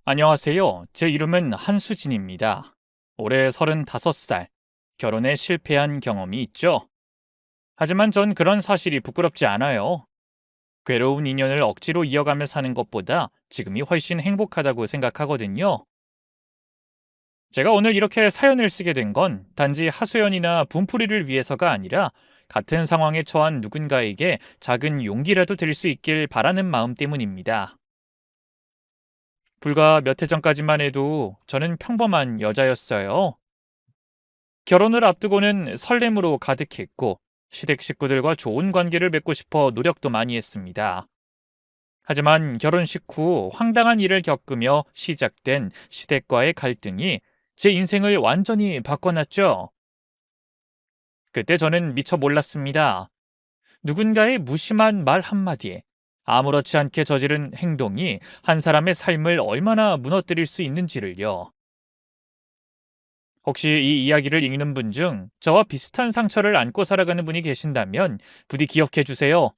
안녕하세요. 제 이름은 한수진입니다. 올해 35살, 결혼에 실패한 경험이 있죠. 하지만 전 그런 사실이 부끄럽지 않아요. 괴로운 인연을 억지로 이어가며 사는 것보다 지금이 훨씬 행복하다고 생각하거든요. 제가 오늘 이렇게 사연을 쓰게 된 건 단지 하소연이나 분풀이를 위해서가 아니라 같은 상황에 처한 누군가에게 작은 용기라도 될 수 있길 바라는 마음 때문입니다. 불과 몇 해 전까지만 해도 저는 평범한 여자였어요. 결혼을 앞두고는 설렘으로 가득했고 시댁 식구들과 좋은 관계를 맺고 싶어 노력도 많이 했습니다. 하지만 결혼식 후 황당한 일을 겪으며 시작된 시댁과의 갈등이 제 인생을 완전히 바꿔놨죠. 그때 저는 미처 몰랐습니다. 누군가의 무심한 말 한마디에 아무렇지 않게 저지른 행동이 한 사람의 삶을 얼마나 무너뜨릴 수 있는지를요. 혹시 이 이야기를 읽는 분 중 저와 비슷한 상처를 안고 살아가는 분이 계신다면 부디 기억해 주세요.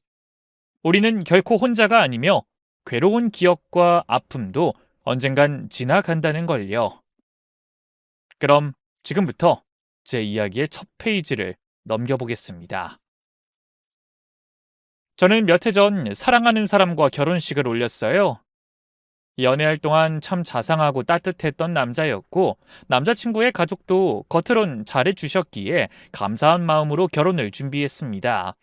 우리는 결코 혼자가 아니며 괴로운 기억과 아픔도 언젠간 지나간다는 걸요. 그럼 지금부터 제 이야기의 첫 페이지를 넘겨보겠습니다. 저는 몇 해 전 사랑하는 사람과 결혼식을 올렸어요. 연애할 동안 참 자상하고 따뜻했던 남자였고 남자친구의 가족도 겉으론 잘해주셨기에 감사한 마음으로 결혼을 준비했습니다.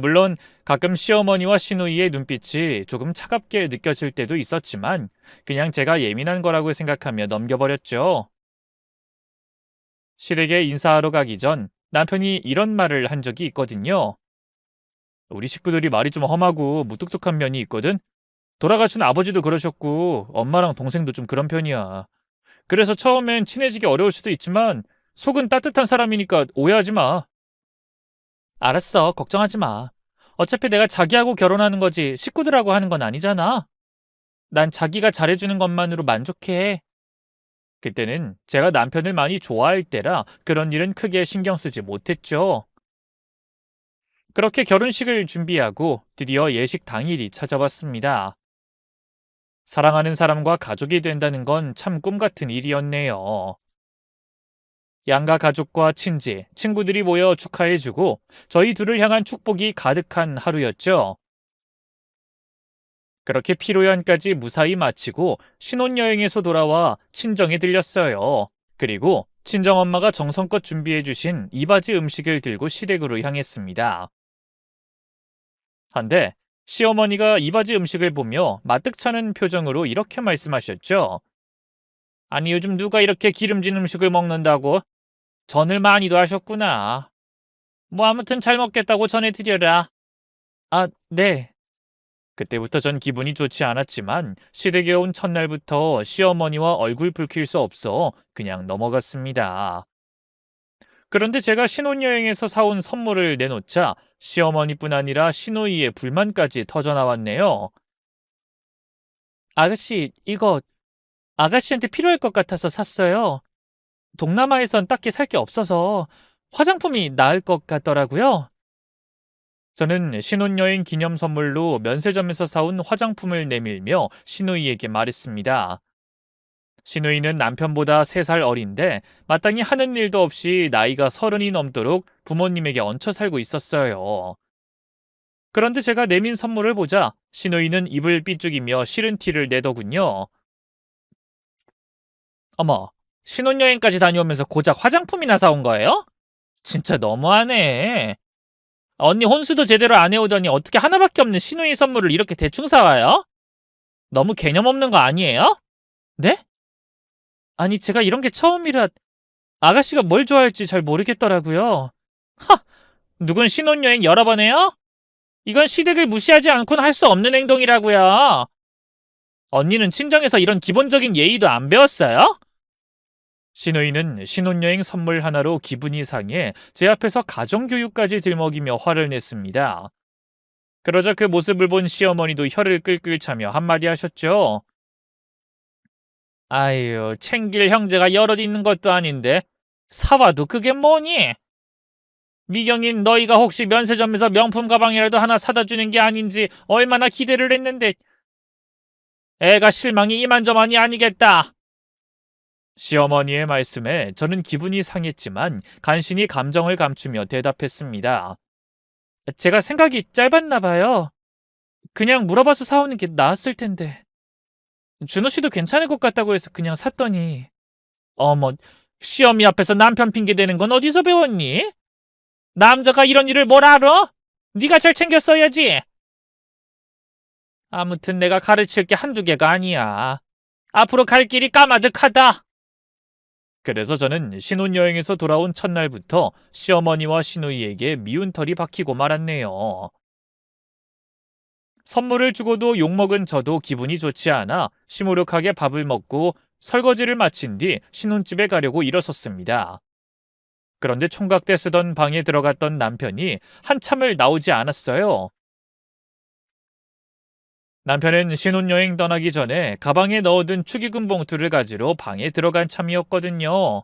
물론 가끔 시어머니와 시누이의 눈빛이 조금 차갑게 느껴질 때도 있었지만 그냥 제가 예민한 거라고 생각하며 넘겨버렸죠. 시댁에 인사하러 가기 전 남편이 이런 말을 한 적이 있거든요. 우리 식구들이 말이 좀 험하고 무뚝뚝한 면이 있거든. 돌아가신 아버지도 그러셨고 엄마랑 동생도 좀 그런 편이야. 그래서 처음엔 친해지기 어려울 수도 있지만 속은 따뜻한 사람이니까 오해하지 마. 알았어. 걱정하지 마. 어차피 내가 자기하고 결혼하는 거지 식구들하고 하는 건 아니잖아. 난 자기가 잘해주는 것만으로 만족해. 그때는 제가 남편을 많이 좋아할 때라 그런 일은 크게 신경 쓰지 못했죠. 그렇게 결혼식을 준비하고 드디어 예식 당일이 찾아왔습니다. 사랑하는 사람과 가족이 된다는 건 참 꿈 같은 일이었네요. 양가 가족과 친지, 친구들이 모여 축하해주고 저희 둘을 향한 축복이 가득한 하루였죠. 그렇게 피로연까지 무사히 마치고 신혼여행에서 돌아와 친정에 들렸어요. 그리고 친정엄마가 정성껏 준비해주신 이바지 음식을 들고 시댁으로 향했습니다. 한데 시어머니가 이바지 음식을 보며 마뜩찮은 표정으로 이렇게 말씀하셨죠. 아니 요즘 누가 이렇게 기름진 음식을 먹는다고? 전을 많이도 하셨구나. 뭐 아무튼 잘 먹겠다고 전해드려라. 아, 네. 그때부터 전 기분이 좋지 않았지만 시댁에 온 첫날부터 시어머니와 얼굴 붉힐 수 없어 그냥 넘어갔습니다. 그런데 제가 신혼여행에서 사온 선물을 내놓자 시어머니뿐 아니라 시누이의 불만까지 터져나왔네요. 아가씨, 이거 아가씨한테 필요할 것 같아서 샀어요. 동남아에선 딱히 살 게 없어서 화장품이 나을 것 같더라고요. 저는 신혼여행 기념 선물로 면세점에서 사온 화장품을 내밀며 시누이에게 말했습니다. 시누이는 남편보다 3살 어린데 마땅히 하는 일도 없이 나이가 30이 넘도록 부모님에게 얹혀 살고 있었어요. 그런데 제가 내민 선물을 보자 시누이는 입을 삐죽이며 싫은 티를 내더군요. 어머, 신혼여행까지 다녀오면서 고작 화장품이나 사온 거예요? 진짜 너무하네. 언니 혼수도 제대로 안 해오더니 어떻게 하나밖에 없는 시누이 선물을 이렇게 대충 사와요? 너무 개념 없는 거 아니에요? 네? 아니 제가 이런 게 처음이라 아가씨가 뭘 좋아할지 잘 모르겠더라고요. 하! 누군 신혼여행 여러 번 해요? 이건 시댁을 무시하지 않고는 할 수 없는 행동이라고요. 언니는 친정에서 이런 기본적인 예의도 안 배웠어요? 시누이는 신혼여행 선물 하나로 기분이 상해 제 앞에서 가정교육까지 들먹이며 화를 냈습니다. 그러자 그 모습을 본 시어머니도 혀를 끌끌 차며 한마디 하셨죠. 아유, 챙길 형제가 여럿 있는 것도 아닌데 사와도 그게 뭐니? 미경인 너희가 혹시 면세점에서 명품 가방이라도 하나 사다 주는 게 아닌지 얼마나 기대를 했는데 애가 실망이 이만저만이 아니겠다. 시어머니의 말씀에 저는 기분이 상했지만 간신히 감정을 감추며 대답했습니다. 제가 생각이 짧았나 봐요. 그냥 물어봐서 사오는 게 나았을 텐데. 준호 씨도 괜찮을 것 같다고 해서 그냥 샀더니. 어머, 시어미 앞에서 남편 핑계 대는 건 어디서 배웠니? 남자가 이런 일을 뭘 알아? 네가 잘 챙겼어야지. 아무튼 내가 가르칠 게 한두 개가 아니야. 앞으로 갈 길이 까마득하다. 그래서 저는 신혼여행에서 돌아온 첫날부터 시어머니와 시누이에게 미운 털이 박히고 말았네요. 선물을 주고도 욕먹은 저도 기분이 좋지 않아 시무룩하게 밥을 먹고 설거지를 마친 뒤 신혼집에 가려고 일어섰습니다. 그런데 총각대 쓰던 방에 들어갔던 남편이 한참을 나오지 않았어요. 남편은 신혼여행 떠나기 전에 가방에 넣어둔 축의금 봉투를 가지러 방에 들어간 참이었거든요.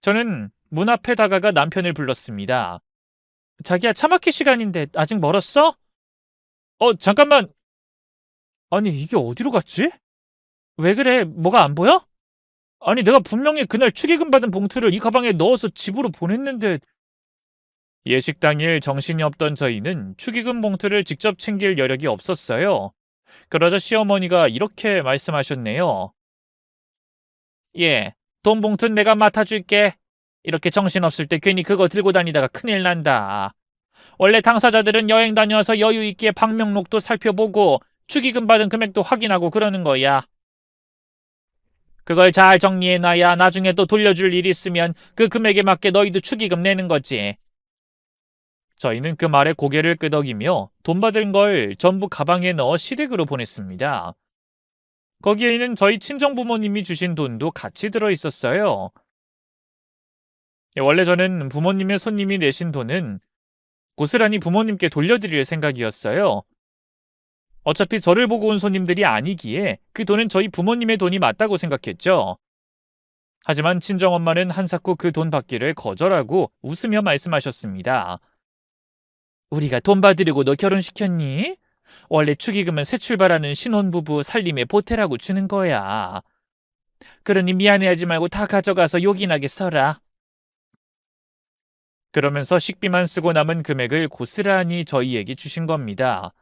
저는 문 앞에 다가가 남편을 불렀습니다. 자기야, 차 막힐 시간인데 아직 멀었어? 잠깐만. 아니, 이게 어디로 갔지? 왜 그래? 뭐가 안 보여? 아니, 내가 분명히 그날 축의금 받은 봉투를 이 가방에 넣어서 집으로 보냈는데. 예식 당일 정신이 없던 저희는 축의금 봉투를 직접 챙길 여력이 없었어요. 그러자 시어머니가 이렇게 말씀하셨네요. 예, 돈 봉투는 내가 맡아줄게. 이렇게 정신없을 때 괜히 그거 들고 다니다가 큰일 난다. 원래 당사자들은 여행 다녀와서 여유 있게 방명록도 살펴보고 축의금 받은 금액도 확인하고 그러는 거야. 그걸 잘 정리해놔야 나중에 또 돌려줄 일 있으면 그 금액에 맞게 너희도 축의금 내는 거지. 저희는 그 말에 고개를 끄덕이며 돈 받은 걸 전부 가방에 넣어 시댁으로 보냈습니다. 거기에는 저희 친정부모님이 주신 돈도 같이 들어있었어요. 원래 저는 부모님의 손님이 내신 돈은 고스란히 부모님께 돌려드릴 생각이었어요. 어차피 저를 보고 온 손님들이 아니기에 그 돈은 저희 부모님의 돈이 맞다고 생각했죠. 하지만 친정엄마는 한사코 그 돈 받기를 거절하고 웃으며 말씀하셨습니다. 우리가 돈 받으려고 너 결혼시켰니? 원래 축의금은 새 출발하는 신혼부부 살림에 보태라고 주는 거야. 그러니 미안해하지 말고 다 가져가서 요긴하게 써라. 그러면서 식비만 쓰고 남은 금액을 고스란히 저희에게 주신 겁니다.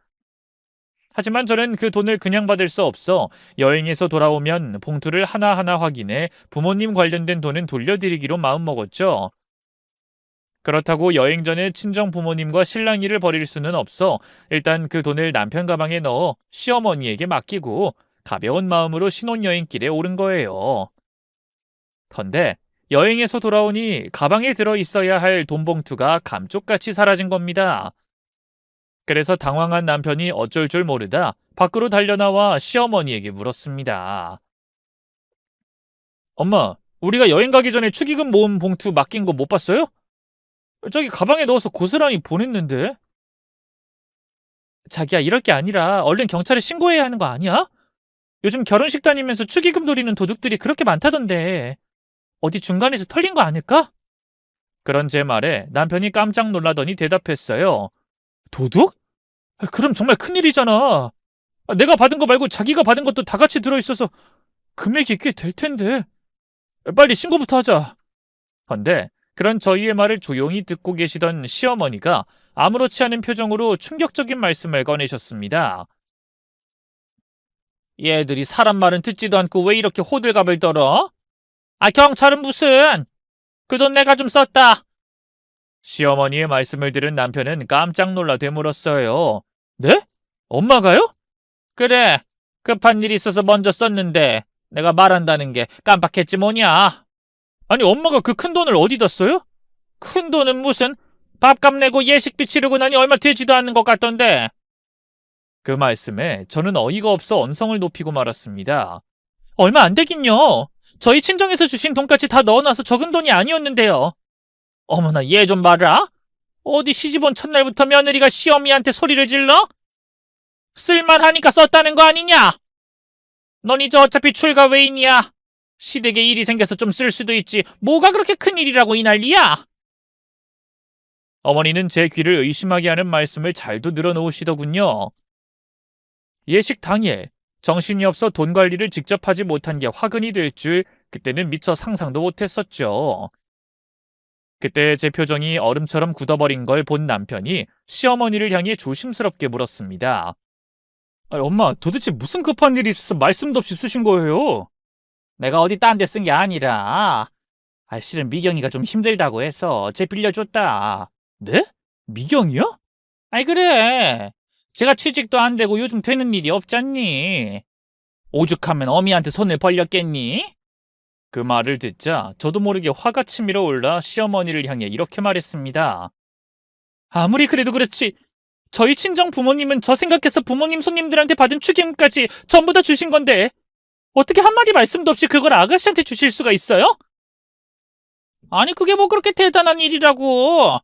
하지만 저는 그 돈을 그냥 받을 수 없어 여행에서 돌아오면 봉투를 하나하나 확인해 부모님 관련된 돈은 돌려드리기로 마음먹었죠. 그렇다고 여행 전에 친정 부모님과 실랑이를 벌일 수는 없어 일단 그 돈을 남편 가방에 넣어 시어머니에게 맡기고 가벼운 마음으로 신혼여행길에 오른 거예요. 턴데 여행에서 돌아오니 가방에 들어 있어야 할 돈 봉투가 감쪽같이 사라진 겁니다. 그래서 당황한 남편이 어쩔 줄 모르다 밖으로 달려나와 시어머니에게 물었습니다. 엄마, 우리가 여행 가기 전에 축의금 모은 봉투 맡긴 거 못 봤어요? 저기 가방에 넣어서 고스란히 보냈는데. 자기야, 이럴 게 아니라 얼른 경찰에 신고해야 하는 거 아니야? 요즘 결혼식 다니면서 축의금 노리는 도둑들이 그렇게 많다던데. 어디 중간에서 털린 거 아닐까? 그런 제 말에 남편이 깜짝 놀라더니 대답했어요. 도둑? 그럼 정말 큰일이잖아. 내가 받은 거 말고 자기가 받은 것도 다 같이 들어있어서 금액이 꽤 될 텐데. 빨리 신고부터 하자. 근데 그런 저희의 말을 조용히 듣고 계시던 시어머니가 아무렇지 않은 표정으로 충격적인 말씀을 꺼내셨습니다. 얘들이 사람 말은 듣지도 않고 왜 이렇게 호들갑을 떨어? 경찰은 무슨? 그 돈 내가 좀 썼다. 시어머니의 말씀을 들은 남편은 깜짝 놀라 되물었어요. 네? 엄마가요? 그래. 급한 일이 있어서 먼저 썼는데 내가 말한다는 게 깜빡했지 뭐냐. 아니, 엄마가 그 큰 돈을 어디다 써요? 큰 돈은 무슨? 밥값 내고 예식비 치르고 나니 얼마 되지도 않는 것 같던데. 그 말씀에 저는 어이가 없어 언성을 높이고 말았습니다. 얼마 안 되긴요. 저희 친정에서 주신 돈까지 다 넣어놔서 적은 돈이 아니었는데요. 어머나, 얘 좀 봐라. 어디 시집온 첫날부터 며느리가 시어미한테 소리를 질러? 쓸만하니까 썼다는 거 아니냐? 넌 이제 어차피 출가 외인이야. 시댁에 일이 생겨서 좀 쓸 수도 있지. 뭐가 그렇게 큰일이라고 이 난리야? 어머니는 제 귀를 의심하게 하는 말씀을 잘도 늘어놓으시더군요. 예식 당일 정신이 없어 돈 관리를 직접 하지 못한 게 화근이 될 줄 그때는 미처 상상도 못했었죠. 그때 제 표정이 얼음처럼 굳어버린 걸 본 남편이 시어머니를 향해 조심스럽게 물었습니다. 엄마, 도대체 무슨 급한 일이 있어서 말씀도 없이 쓰신 거예요? 내가 어디 딴 데 쓴 게 아니라 실은 미경이가 좀 힘들다고 해서 쟤 빌려줬다. 네? 미경이요? 그래. 제가 취직도 안 되고 요즘 되는 일이 없잖니. 오죽하면 어미한테 손을 벌렸겠니? 그 말을 듣자 저도 모르게 화가 치밀어 올라 시어머니를 향해 이렇게 말했습니다. 아무리 그래도 그렇지, 저희 친정 부모님은 저 생각해서 부모님 손님들한테 받은 축의금까지 전부 다 주신 건데 어떻게 한마디 말씀도 없이 그걸 아가씨한테 주실 수가 있어요? 아니, 그게 뭐 그렇게 대단한 일이라고.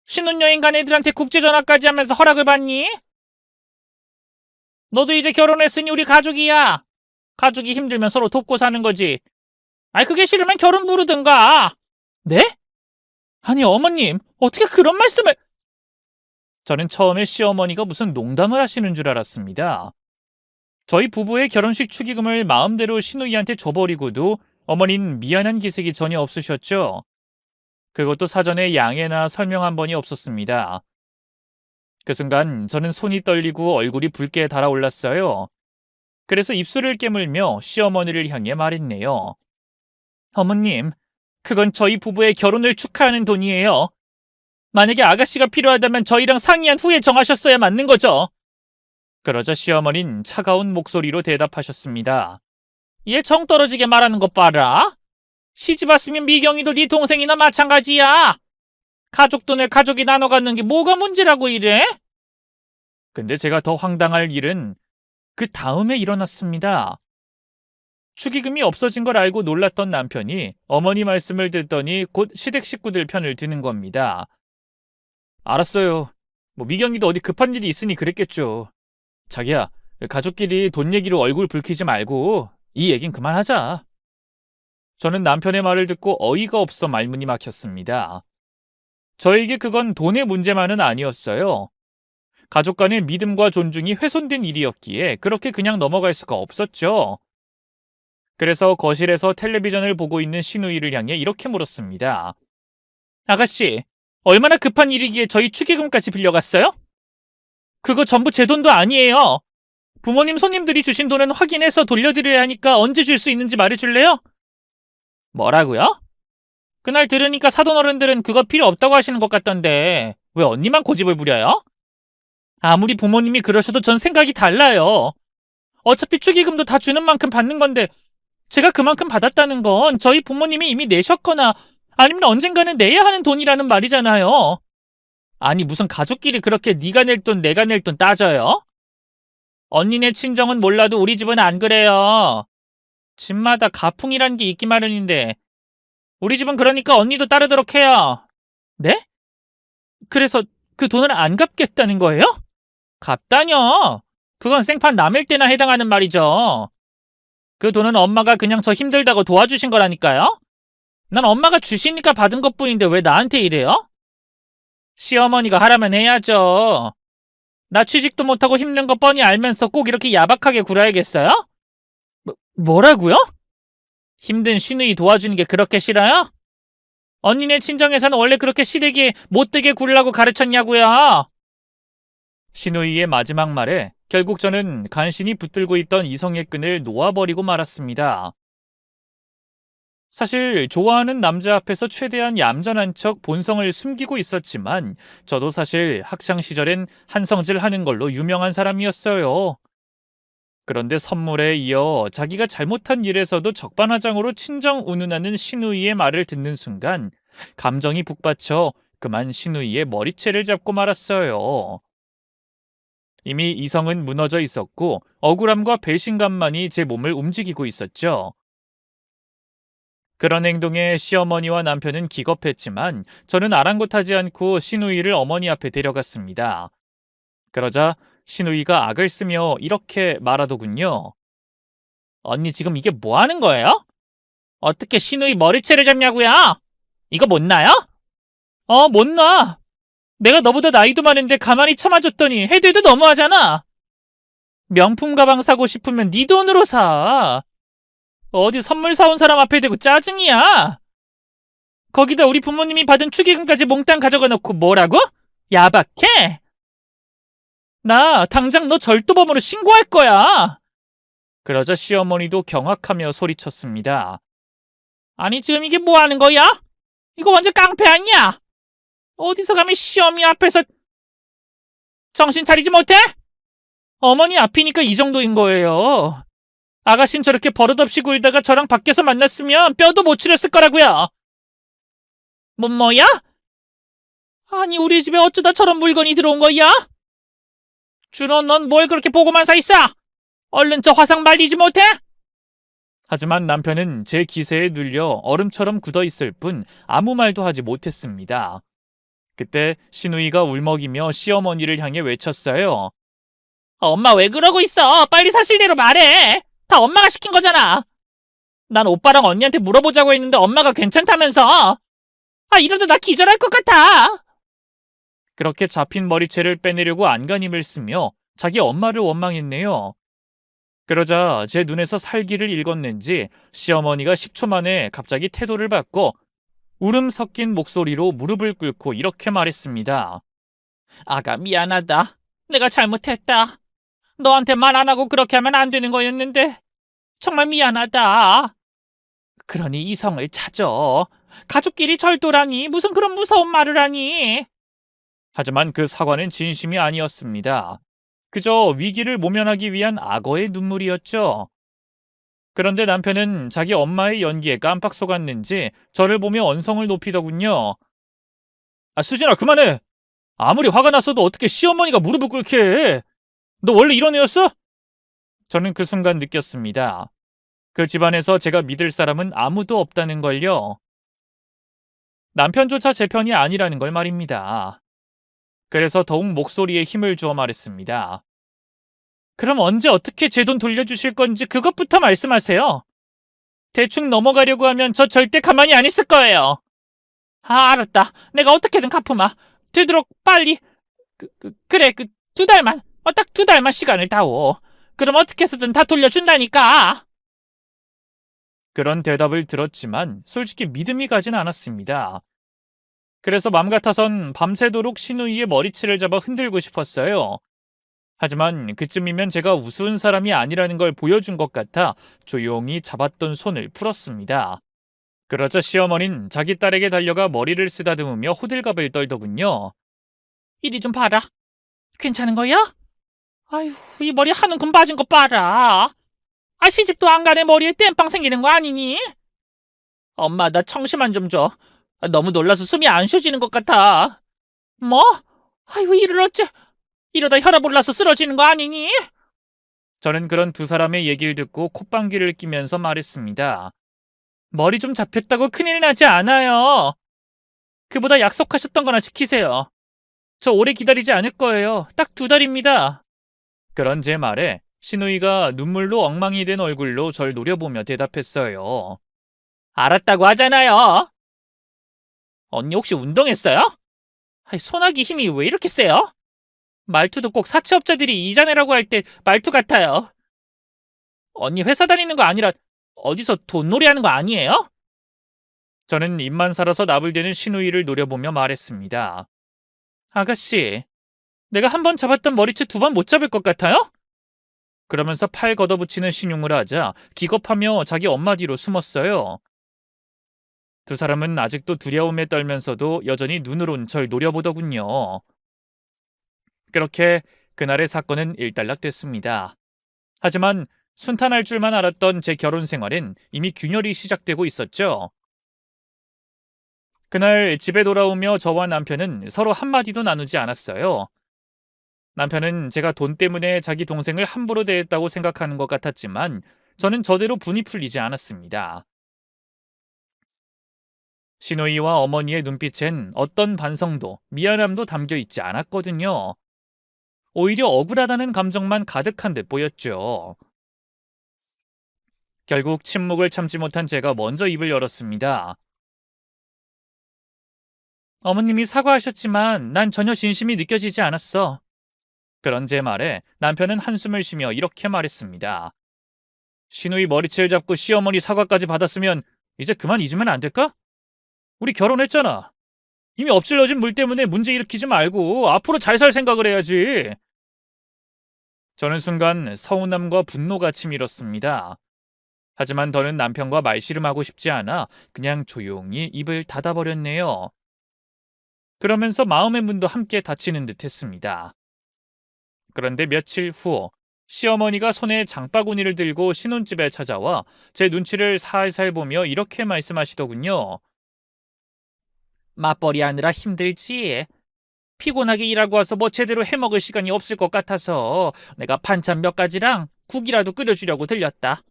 신혼여행 간 애들한테 국제전화까지 하면서 허락을 받니? 너도 이제 결혼했으니 우리 가족이야. 가족이 힘들면 서로 돕고 사는 거지. 그게 싫으면 결혼 부르든가. 네? 아니, 어머님, 어떻게 그런 말씀을... 저는 처음에 시어머니가 무슨 농담을 하시는 줄 알았습니다. 저희 부부의 결혼식 축의금을 마음대로 시누이한테 줘버리고도 어머니는 미안한 기색이 전혀 없으셨죠. 그것도 사전에 양해나 설명 한 번이 없었습니다. 그 순간 저는 손이 떨리고 얼굴이 붉게 달아올랐어요. 그래서 입술을 깨물며 시어머니를 향해 말했네요. 어머님, 그건 저희 부부의 결혼을 축하하는 돈이에요. 만약에 아가씨가 필요하다면 저희랑 상의한 후에 정하셨어야 맞는 거죠. 그러자 시어머니는 차가운 목소리로 대답하셨습니다. 얘 정 떨어지게 말하는 것 봐라. 시집 왔으면 미경이도 네 동생이나 마찬가지야. 가족 돈을 가족이 나눠 갖는 게 뭐가 문제라고 이래? 근데 제가 더 황당할 일은 그 다음에 일어났습니다. 축의금이 없어진 걸 알고 놀랐던 남편이 어머니 말씀을 듣더니 곧 시댁 식구들 편을 드는 겁니다. 알았어요. 미경이도 어디 급한 일이 있으니 그랬겠죠. 자기야, 가족끼리 돈 얘기로 얼굴 붉히지 말고 이 얘긴 그만하자. 저는 남편의 말을 듣고 어이가 없어 말문이 막혔습니다. 저에게 그건 돈의 문제만은 아니었어요. 가족 간의 믿음과 존중이 훼손된 일이었기에 그렇게 그냥 넘어갈 수가 없었죠. 그래서 거실에서 텔레비전을 보고 있는 시누이를 향해 이렇게 물었습니다. 아가씨, 얼마나 급한 일이기에 저희 축의금까지 빌려갔어요? 그거 전부 제 돈도 아니에요. 부모님 손님들이 주신 돈은 확인해서 돌려드려야 하니까 언제 줄 수 있는지 말해줄래요? 뭐라고요? 그날 들으니까 사돈 어른들은 그거 필요 없다고 하시는 것 같던데 왜 언니만 고집을 부려요? 아무리 부모님이 그러셔도 전 생각이 달라요. 어차피 축의금도 다 주는 만큼 받는 건데 제가 그만큼 받았다는 건 저희 부모님이 이미 내셨거나 아니면 언젠가는 내야 하는 돈이라는 말이잖아요. 아니, 무슨 가족끼리 그렇게 네가 낼 돈 내가 낼 돈 따져요? 언니네 친정은 몰라도 우리 집은 안 그래요. 집마다 가풍이란 게 있기 마련인데 우리 집은 그러니까 언니도 따르도록 해요. 네? 그래서 그 돈을 안 갚겠다는 거예요? 갚다뇨. 그건 생판 남일 때나 해당하는 말이죠. 그 돈은 엄마가 그냥 저 힘들다고 도와주신 거라니까요? 난 엄마가 주시니까 받은 것뿐인데 왜 나한테 이래요? 시어머니가 하라면 해야죠. 나 취직도 못하고 힘든 거 뻔히 알면서 꼭 이렇게 야박하게 굴어야겠어요? 뭐라고요? 힘든 시누이 도와주는 게 그렇게 싫어요? 언니네 친정에서는 원래 그렇게 시댁이 못되게 굴라고 가르쳤냐고요? 시누이의 마지막 말에 결국 저는 간신히 붙들고 있던 이성의 끈을 놓아버리고 말았습니다. 사실 좋아하는 남자 앞에서 최대한 얌전한 척 본성을 숨기고 있었지만 저도 사실 학창시절엔 한성질 하는 걸로 유명한 사람이었어요. 그런데 선물에 이어 자기가 잘못한 일에서도 적반하장으로 친정 운운하는 시누이의 말을 듣는 순간 감정이 북받쳐 그만 시누이의 머리채를 잡고 말았어요. 이미 이성은 무너져 있었고 억울함과 배신감만이 제 몸을 움직이고 있었죠. 그런 행동에 시어머니와 남편은 기겁했지만 저는 아랑곳하지 않고 시누이를 어머니 앞에 데려갔습니다. 그러자 시누이가 악을 쓰며 이렇게 말하더군요. 언니 지금 이게 뭐 하는 거예요? 어떻게 시누이 머리채를 잡냐고요? 이거 못 나요? 못 나. 내가 너보다 나이도 많은데 가만히 참아줬더니 해도 너무하잖아. 명품 가방 사고 싶으면 네 돈으로 사. 어디 선물 사온 사람 앞에 대고 짜증이야. 거기다 우리 부모님이 받은 축의금까지 몽땅 가져가 놓고 뭐라고? 야박해? 나 당장 너 절도범으로 신고할 거야. 그러자 시어머니도 경악하며 소리쳤습니다. 아니 지금 이게 뭐 하는 거야? 이거 완전 깡패 아니야? 어디서 감히 시어머니 앞에서 정신 차리지 못해? 어머니 앞이니까 이 정도인 거예요. 아가씨는 저렇게 버릇없이 굴다가 저랑 밖에서 만났으면 뼈도 못 추렸을 거라고요. 뭐야? 아니 우리 집에 어쩌다 저런 물건이 들어온 거야? 준호 넌 뭘 그렇게 보고만 서 있어? 얼른 저 화상 말리지 못해? 하지만 남편은 제 기세에 눌려 얼음처럼 굳어있을 뿐 아무 말도 하지 못했습니다. 그때 시누이가 울먹이며 시어머니를 향해 외쳤어요. 엄마 왜 그러고 있어? 빨리 사실대로 말해. 다 엄마가 시킨 거잖아. 난 오빠랑 언니한테 물어보자고 했는데 엄마가 괜찮다면서. 이러다 나 기절할 것 같아. 그렇게 잡힌 머리채를 빼내려고 안간힘을 쓰며 자기 엄마를 원망했네요. 그러자 제 눈에서 살기를 읽었는지 시어머니가 10초 만에 갑자기 태도를 바꿔 울음 섞인 목소리로 무릎을 꿇고 이렇게 말했습니다. 아가 미안하다. 내가 잘못했다. 너한테 말 안 하고 그렇게 하면 안 되는 거였는데 정말 미안하다. 그러니 이성을 찾어. 가족끼리 절도라니 무슨 그런 무서운 말을 하니. 하지만 그 사과는 진심이 아니었습니다. 그저 위기를 모면하기 위한 악어의 눈물이었죠. 그런데 남편은 자기 엄마의 연기에 깜빡 속았는지 저를 보며 언성을 높이더군요. 수진아 그만해. 아무리 화가 났어도 어떻게 시어머니가 무릎을 꿇게 해. 너 원래 이런 애였어? 저는 그 순간 느꼈습니다. 그 집안에서 제가 믿을 사람은 아무도 없다는 걸요. 남편조차 제 편이 아니라는 걸 말입니다. 그래서 더욱 목소리에 힘을 주어 말했습니다. 그럼 언제 어떻게 제 돈 돌려주실 건지 그것부터 말씀하세요. 대충 넘어가려고 하면 저 절대 가만히 안 있을 거예요. 알았다. 내가 어떻게든 갚으마. 되도록 빨리. 그래, 2달만. 딱 2달만 시간을 다오. 그럼 어떻게 해서든 다 돌려준다니까. 그런 대답을 들었지만 솔직히 믿음이 가진 않았습니다. 그래서 맘 같아선 밤새도록 시누이의 머리채를 잡아 흔들고 싶었어요. 하지만 그쯤이면 제가 우스운 사람이 아니라는 걸 보여준 것 같아 조용히 잡았던 손을 풀었습니다. 그러자 시어머니는 자기 딸에게 달려가 머리를 쓰다듬으며 호들갑을 떨더군요. 이리 좀 봐라. 괜찮은 거야? 아휴, 이 머리 한 움큼 빠진 거 봐라. 시집도 안 가네 머리에 땜빵 생기는 거 아니니? 엄마 나 청심환 좀 줘. 너무 놀라서 숨이 안 쉬어지는 것 같아. 뭐? 아이고 이를 어째. 이러다 혈압 올라서 쓰러지는 거 아니니? 저는 그런 두 사람의 얘기를 듣고 콧방귀를 뀌면서 말했습니다. 머리 좀 잡혔다고 큰일 나지 않아요. 그보다 약속하셨던 거나 지키세요. 저 오래 기다리지 않을 거예요. 딱 2달입니다. 그런 제 말에 시누이가 눈물로 엉망이 된 얼굴로 절 노려보며 대답했어요. 알았다고 하잖아요. 언니 혹시 운동했어요? 소나기 힘이 왜 이렇게 세요? 말투도 꼭 사채업자들이 이자 내라고 할 때 말투 같아요. 언니 회사 다니는 거 아니라 어디서 돈놀이 하는 거 아니에요? 저는 입만 살아서 나불대는 시누이를 노려보며 말했습니다. 아가씨, 내가 한 번 잡았던 머리채 2번 못 잡을 것 같아요? 그러면서 팔 걷어붙이는 신용을 하자 기겁하며 자기 엄마 뒤로 숨었어요. 두 사람은 아직도 두려움에 떨면서도 여전히 눈으론 절 노려보더군요. 그렇게 그날의 사건은 일단락됐습니다. 하지만 순탄할 줄만 알았던 제 결혼 생활은 이미 균열이 시작되고 있었죠. 그날 집에 돌아오며 저와 남편은 서로 한마디도 나누지 않았어요. 남편은 제가 돈 때문에 자기 동생을 함부로 대했다고 생각하는 것 같았지만 저는 저대로 분이 풀리지 않았습니다. 시노이와 어머니의 눈빛엔 어떤 반성도 미안함도 담겨 있지 않았거든요. 오히려 억울하다는 감정만 가득한 듯 보였죠. 결국 침묵을 참지 못한 제가 먼저 입을 열었습니다. 어머님이 사과하셨지만 난 전혀 진심이 느껴지지 않았어. 그런 제 말에 남편은 한숨을 쉬며 이렇게 말했습니다. 시누이 머리채를 잡고 시어머니 사과까지 받았으면 이제 그만 잊으면 안 될까? 우리 결혼했잖아. 이미 엎질러진 물 때문에 문제 일으키지 말고 앞으로 잘 살 생각을 해야지. 저는 순간 서운함과 분노가 치밀었습니다. 하지만 더는 남편과 말씨름하고 싶지 않아 그냥 조용히 입을 닫아버렸네요. 그러면서 마음의 문도 함께 닫히는 듯 했습니다. 그런데 며칠 후 시어머니가 손에 장바구니를 들고 신혼집에 찾아와 제 눈치를 살살 보며 이렇게 말씀하시더군요. 맞벌이 하느라 힘들지? 피곤하게 일하고 와서 뭐 제대로 해먹을 시간이 없을 것 같아서 내가 반찬 몇 가지랑 국이라도 끓여주려고 들렸다.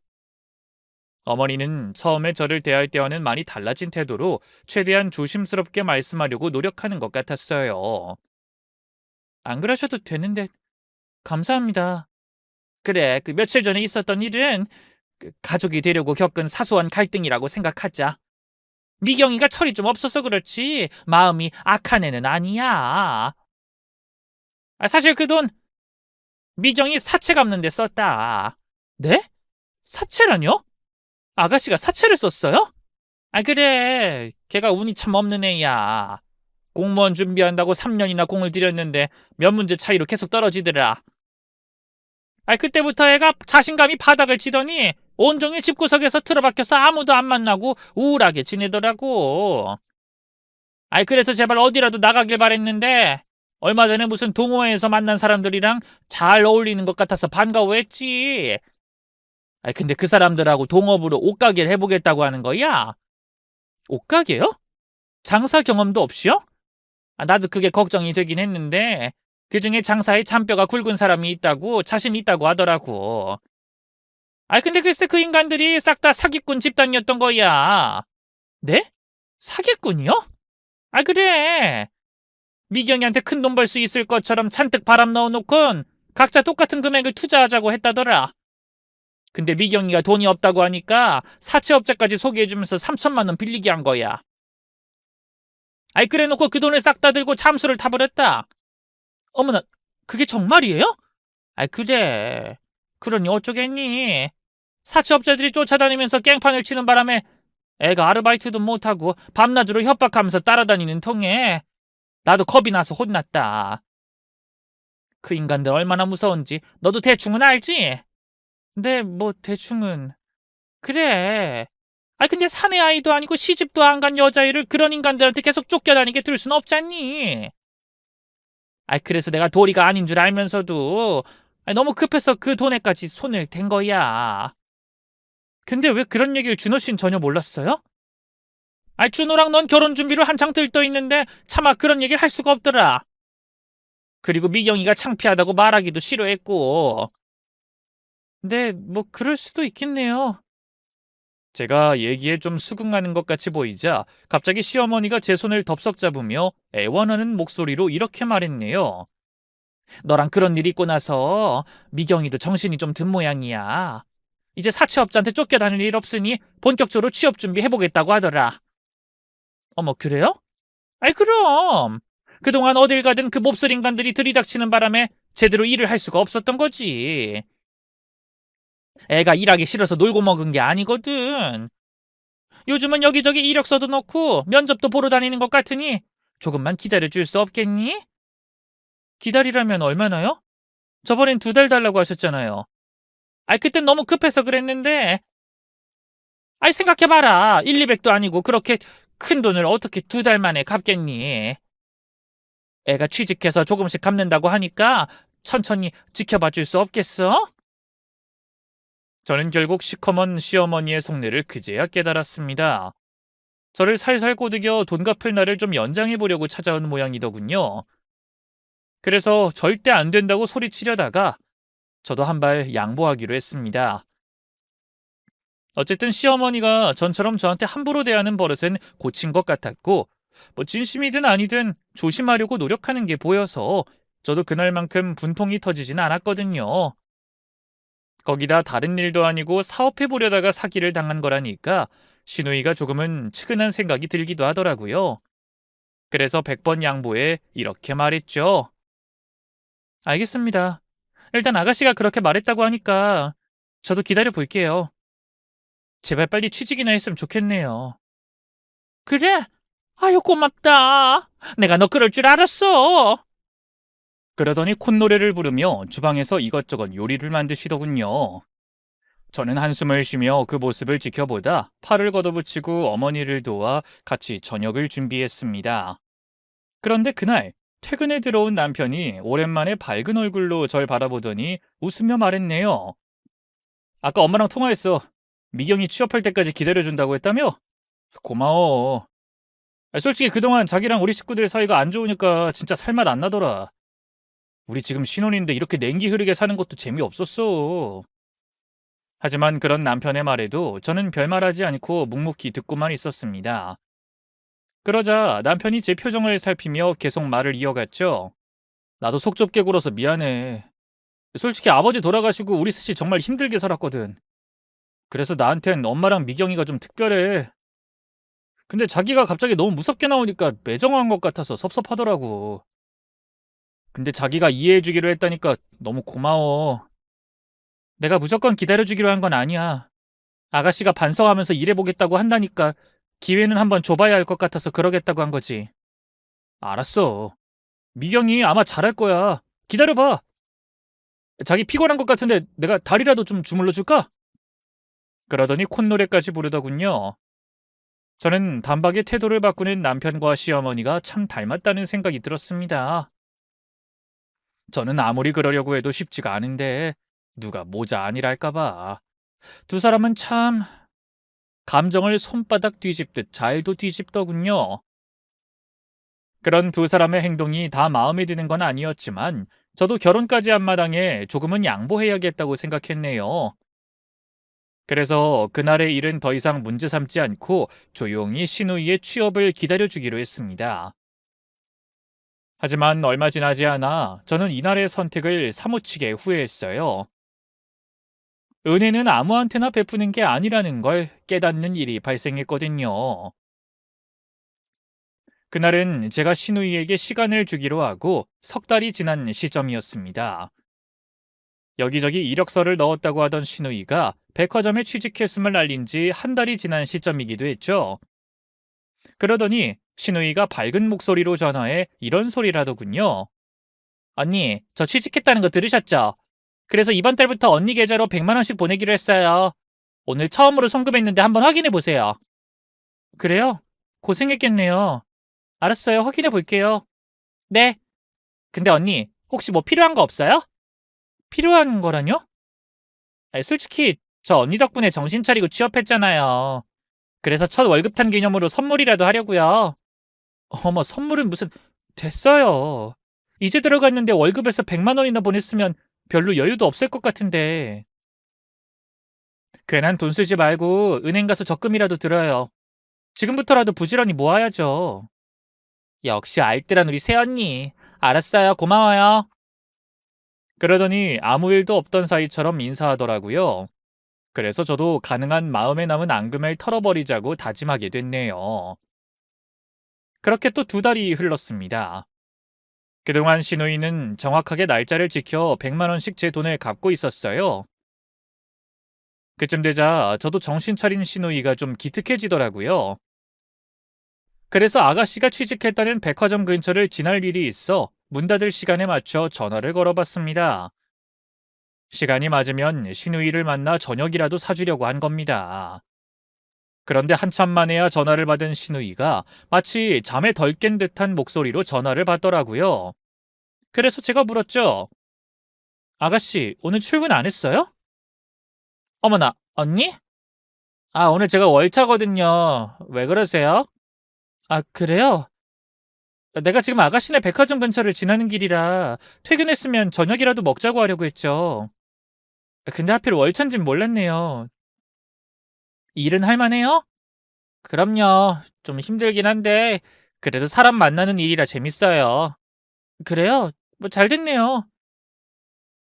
어머니는 처음에 저를 대할 때와는 많이 달라진 태도로 최대한 조심스럽게 말씀하려고 노력하는 것 같았어요. 안 그러셔도 되는데 감사합니다. 그래, 그 며칠 전에 있었던 일은 가족이 되려고 겪은 사소한 갈등이라고 생각하자. 미경이가 철이 좀 없어서 그렇지 마음이 악한 애는 아니야. 사실 그 돈 미경이 사채 갚는 데 썼다. 네? 사채라뇨? 아가씨가 사채를 썼어요? 그래. 걔가 운이 참 없는 애야. 공무원 준비한다고 3년이나 공을 들였는데 몇 문제 차이로 계속 떨어지더라. 그때부터 애가 자신감이 바닥을 치더니 온종일 집구석에서 틀어박혀서 아무도 안 만나고 우울하게 지내더라고. 그래서 제발 어디라도 나가길 바랬는데 얼마 전에 무슨 동호회에서 만난 사람들이랑 잘 어울리는 것 같아서 반가워했지. 근데 그 사람들하고 동업으로 옷가게를 해보겠다고 하는 거야? 옷가게요? 장사 경험도 없이요? 나도 그게 걱정이 되긴 했는데 그중에 장사에 잔뼈가 굵은 사람이 있다고 자신 있다고 하더라고. 근데 글쎄 그 인간들이 싹 다 사기꾼 집단이었던 거야. 네? 사기꾼이요? 그래. 미경이한테 큰 돈 벌 수 있을 것처럼 잔뜩 바람 넣어놓곤 각자 똑같은 금액을 투자하자고 했다더라. 근데 미경이가 돈이 없다고 하니까 사채업자까지 소개해주면서 3천만 원 빌리게 한 거야. 그래놓고 그 돈을 싹 다 들고 잠수를 타버렸다. 어머나, 그게 정말이에요? 그래. 그러니 어쩌겠니? 사채업자들이 쫓아다니면서 깽판을 치는 바람에 애가 아르바이트도 못하고 밤낮으로 협박하면서 따라다니는 통에 나도 겁이 나서 혼났다. 그 인간들 얼마나 무서운지 너도 대충은 알지? 근데 뭐 대충은 그래. 근데 사내 아이도 아니고 시집도 안 간 여자애를 그런 인간들한테 계속 쫓겨다니게 둘 순 없잖니. 그래서 내가 도리가 아닌 줄 알면서도 너무 급해서 그 돈에까지 손을 댄 거야. 근데 왜 그런 얘기를 준호 씨는 전혀 몰랐어요? 준호랑 넌 결혼 준비를 한창 들떠 있는데 차마 그런 얘기를 할 수가 없더라. 그리고 미경이가 창피하다고 말하기도 싫어했고. 근데 뭐 그럴 수도 있겠네요. 제가 얘기에 좀 수긍하는 것 같이 보이자 갑자기 시어머니가 제 손을 덥석 잡으며 애원하는 목소리로 이렇게 말했네요. 너랑 그런 일이 있고 나서 미경이도 정신이 좀 든 모양이야. 이제 사채업자한테 쫓겨다닐 일 없으니 본격적으로 취업 준비해보겠다고 하더라. 어머, 그래요? 그럼. 그동안 어딜 가든 그 몹쓸 인간들이 들이닥치는 바람에 제대로 일을 할 수가 없었던 거지. 애가 일하기 싫어서 놀고 먹은 게 아니거든. 요즘은 여기저기 이력서도 넣고 면접도 보러 다니는 것 같으니 조금만 기다려줄 수 없겠니? 기다리라면 얼마나요? 저번엔 2달 달라고 하셨잖아요. 그땐 너무 급해서 그랬는데. 생각해봐라. 1, 200도 아니고 그렇게 큰 돈을 어떻게 2달 만에 갚겠니? 애가 취직해서 조금씩 갚는다고 하니까 천천히 지켜봐 줄 수 없겠어? 저는 결국 시커먼 시어머니의 속내를 그제야 깨달았습니다. 저를 살살 꼬드겨 돈 갚을 날을 좀 연장해보려고 찾아온 모양이더군요. 그래서 절대 안 된다고 소리치려다가 저도 한 발 양보하기로 했습니다. 어쨌든 시어머니가 전처럼 저한테 함부로 대하는 버릇은 고친 것 같았고 뭐 진심이든 아니든 조심하려고 노력하는 게 보여서 저도 그날만큼 분통이 터지진 않았거든요. 거기다 다른 일도 아니고 사업해보려다가 사기를 당한 거라니까 시누이가 조금은 측은한 생각이 들기도 하더라고요. 그래서 100번 양보해 이렇게 말했죠. 알겠습니다. 일단 아가씨가 그렇게 말했다고 하니까 저도 기다려 볼게요. 제발 빨리 취직이나 했으면 좋겠네요. 그래? 아유, 고맙다. 내가 너 그럴 줄 알았어. 그러더니 콧노래를 부르며 주방에서 이것저것 요리를 만드시더군요. 저는 한숨을 쉬며 그 모습을 지켜보다 팔을 걷어붙이고 어머니를 도와 같이 저녁을 준비했습니다. 그런데 그날 퇴근에 들어온 남편이 오랜만에 밝은 얼굴로 절 바라보더니 웃으며 말했네요. 아까 엄마랑 통화했어. 미경이 취업할 때까지 기다려준다고 했다며? 고마워. 솔직히 그동안 자기랑 우리 식구들 사이가 안 좋으니까 진짜 살맛 안 나더라. 우리 지금 신혼인데 이렇게 냉기 흐르게 사는 것도 재미없었어. 하지만 그런 남편의 말에도 저는 별말하지 않고 묵묵히 듣고만 있었습니다. 그러자 남편이 제 표정을 살피며 계속 말을 이어갔죠. 나도 속 좁게 굴어서 미안해. 솔직히 아버지 돌아가시고 우리 셋이 정말 힘들게 살았거든. 그래서 나한텐 엄마랑 미경이가 좀 특별해. 근데 자기가 갑자기 너무 무섭게 나오니까 매정한 것 같아서 섭섭하더라고. 근데 자기가 이해해주기로 했다니까 너무 고마워. 내가 무조건 기다려주기로 한 건 아니야. 아가씨가 반성하면서 일해보겠다고 한다니까 기회는 한번 줘봐야 할 것 같아서 그러겠다고 한 거지. 알았어. 미경이 아마 잘할 거야. 기다려봐. 자기 피곤한 것 같은데 내가 다리라도 좀 주물러 줄까? 그러더니 콧노래까지 부르더군요. 저는 단박에 태도를 바꾸는 남편과 시어머니가 참 닮았다는 생각이 들었습니다. 저는 아무리 그러려고 해도 쉽지가 않은데 누가 모자 아니랄까봐. 두 사람은 참 감정을 손바닥 뒤집듯 잘도 뒤집더군요. 그런 두 사람의 행동이 다 마음에 드는 건 아니었지만 저도 결혼까지 한 마당에 조금은 양보해야겠다고 생각했네요. 그래서 그날의 일은 더 이상 문제 삼지 않고 조용히 신우이의 취업을 기다려주기로 했습니다. 하지만 얼마 지나지 않아 저는 이날의 선택을 사무치게 후회했어요. 은혜는 아무한테나 베푸는 게 아니라는 걸 깨닫는 일이 발생했거든요. 그날은 제가 신우이에게 시간을 주기로 하고 석 달이 지난 시점이었습니다. 여기저기 이력서를 넣었다고 하던 신우이가 백화점에 취직했음을 알린 지 한 달이 지난 시점이기도 했죠. 그러더니 신우이가 밝은 목소리로 전화해 이런 소리라더군요. 언니, 저 취직했다는 거 들으셨죠? 그래서 이번 달부터 언니 계좌로 100만 원씩 보내기로 했어요. 오늘 처음으로 송금했는데 한번 확인해 보세요. 그래요? 고생했겠네요. 알았어요. 확인해 볼게요. 네. 근데 언니, 혹시 뭐 필요한 거 없어요? 필요한 거라뇨? 솔직히 저 언니 덕분에 정신 차리고 취업했잖아요. 그래서 첫 월급 탄 기념으로 선물이라도 하려고요. 어머, 선물은 무슨 됐어요. 이제 들어갔는데 월급에서 100만 원이나 보냈으면 별로 여유도 없을 것 같은데. 괜한 돈 쓰지 말고 은행 가서 적금이라도 들어요. 지금부터라도 부지런히 모아야죠. 역시 알뜰한 우리 새언니. 알았어요. 고마워요. 그러더니 아무 일도 없던 사이처럼 인사하더라고요. 그래서 저도 가능한 마음에 남은 앙금을 털어버리자고 다짐하게 됐네요. 그렇게 또 두 달이 흘렀습니다. 그동안 신우이는 정확하게 날짜를 지켜 100만 원씩 제 돈을 갚고 있었어요. 그쯤 되자 저도 정신 차린 신우이가 좀 기특해지더라고요. 그래서 아가씨가 취직했다는 백화점 근처를 지날 일이 있어 문 닫을 시간에 맞춰 전화를 걸어봤습니다. 시간이 맞으면 신우이를 만나 저녁이라도 사주려고 한 겁니다. 그런데 한참 만에야 전화를 받은 신우이가 마치 잠에 덜 깬 듯한 목소리로 전화를 받더라고요. 그래서 제가 물었죠. 아가씨, 오늘 출근 안 했어요? 어머나, 언니? 오늘 제가 월차거든요. 왜 그러세요? 그래요? 내가 지금 아가씨네 백화점 근처를 지나는 길이라 퇴근했으면 저녁이라도 먹자고 하려고 했죠. 근데 하필 월차인진 몰랐네요. 일은 할만해요? 그럼요. 좀 힘들긴 한데 그래도 사람 만나는 일이라 재밌어요. 그래요? 뭐 잘 됐네요.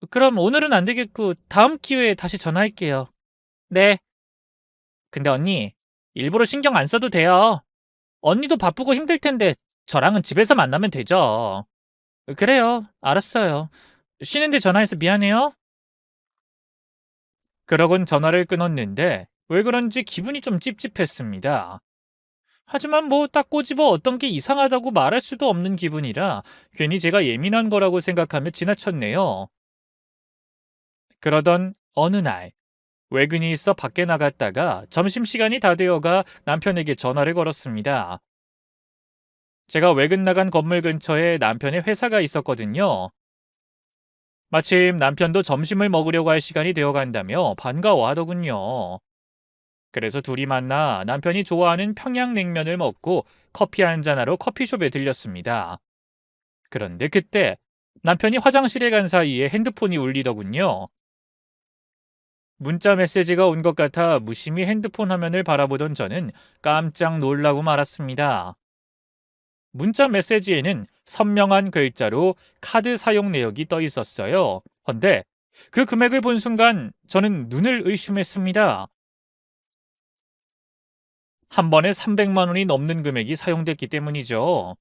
그럼 오늘은 안 되겠고 다음 기회에 다시 전화할게요. 네. 근데 언니, 일부러 신경 안 써도 돼요. 언니도 바쁘고 힘들 텐데 저랑은 집에서 만나면 되죠. 그래요. 알았어요. 쉬는데 전화해서 미안해요. 그러곤 전화를 끊었는데 왜 그런지 기분이 좀 찝찝했습니다. 하지만 뭐 딱 꼬집어 어떤 게 이상하다고 말할 수도 없는 기분이라 괜히 제가 예민한 거라고 생각하며 지나쳤네요. 그러던 어느 날 외근이 있어 밖에 나갔다가 점심시간이 다 되어가 남편에게 전화를 걸었습니다. 제가 외근 나간 건물 근처에 남편의 회사가 있었거든요. 마침 남편도 점심을 먹으려고 할 시간이 되어 간다며 반가워하더군요. 그래서 둘이 만나 남편이 좋아하는 평양냉면을 먹고 커피 한잔하러 커피숍에 들렸습니다. 그런데 그때 남편이 화장실에 간 사이에 핸드폰이 울리더군요. 문자 메시지가 온 것 같아 무심히 핸드폰 화면을 바라보던 저는 깜짝 놀라고 말았습니다. 문자 메시지에는 선명한 글자로 카드 사용 내역이 떠 있었어요. 헌데 그 금액을 본 순간 저는 눈을 의심했습니다. 한 번에 300만 원이 넘는 금액이 사용됐기 때문이죠.